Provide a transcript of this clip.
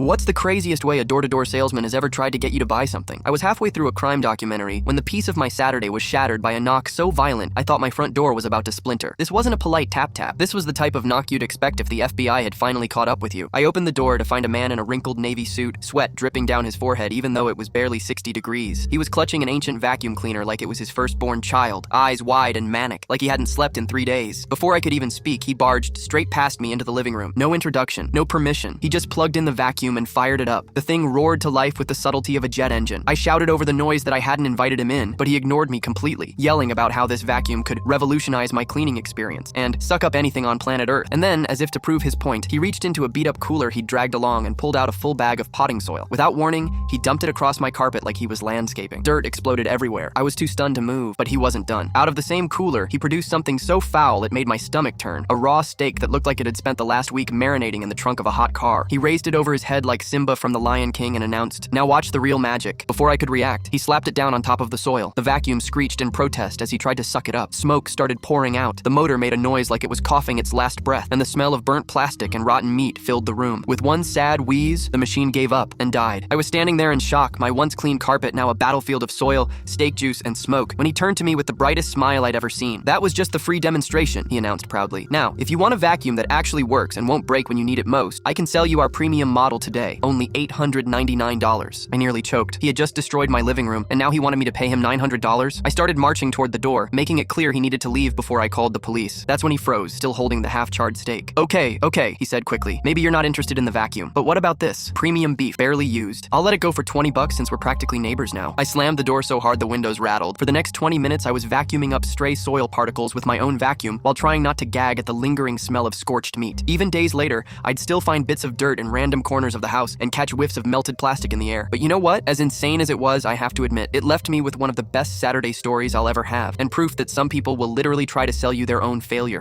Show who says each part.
Speaker 1: What's the craziest way a door-to-door salesman has ever tried to get you to buy something? I was halfway through a crime documentary when the peace of my Saturday was shattered by a knock so violent I thought my front door was about to splinter. This wasn't a polite tap-tap. This was the type of knock you'd expect if the FBI had finally caught up with you. I opened the door to find a man in a wrinkled navy suit, sweat dripping down his forehead even though it was barely 60 degrees. He was clutching an ancient vacuum cleaner like it was his firstborn child, eyes wide and manic, like he hadn't slept in 3 days. Before I could even speak, he barged straight past me into the living room. No introduction, no permission. He just plugged in the vacuum and fired it up. The thing roared to life with the subtlety of a jet engine. I shouted over the noise that I hadn't invited him in, but he ignored me completely, yelling about how this vacuum could revolutionize my cleaning experience and suck up anything on planet Earth. And then, as if to prove his point, he reached into a beat-up cooler he'd dragged along and pulled out a full bag of potting soil. Without warning, he dumped it across my carpet like he was landscaping. Dirt exploded everywhere. I was too stunned to move, but he wasn't done. Out of the same cooler, he produced something so foul it made my stomach turn. A raw steak that looked like it had spent the last week marinating in the trunk of a hot car. He raised it over his head like Simba from The Lion King and announced, "Now watch the real magic." Before I could react, he slapped it down on top of the soil. The vacuum screeched in protest as he tried to suck it up. Smoke started pouring out. The motor made a noise like it was coughing its last breath, and the smell of burnt plastic and rotten meat filled the room. With one sad wheeze, the machine gave up and died. I was standing there in shock, my once clean carpet now a battlefield of soil, steak juice, and smoke, when he turned to me with the brightest smile I'd ever seen. "That was just the free demonstration," he announced proudly. "Now, if you want a vacuum that actually works and won't break when you need it most, I can sell you our premium model today. Only $899. I nearly choked. He had just destroyed my living room, and now he wanted me to pay him $900? I started marching toward the door, making it clear he needed to leave before I called the police. That's when he froze, still holding the half-charred steak. Okay, he said quickly. "Maybe you're not interested in the vacuum, but what about this? Premium beef, barely used. I'll let it go for $20 since we're practically neighbors now." I slammed the door so hard the windows rattled. For the next 20 minutes, I was vacuuming up stray soil particles with my own vacuum while trying not to gag at the lingering smell of scorched meat. Even days later, I'd still find bits of dirt in random corners of the house and catch whiffs of melted plastic in the air. But you know what? As insane as it was, I have to admit, it left me with one of the best Saturday stories I'll ever have, and proof that some people will literally try to sell you their own failure.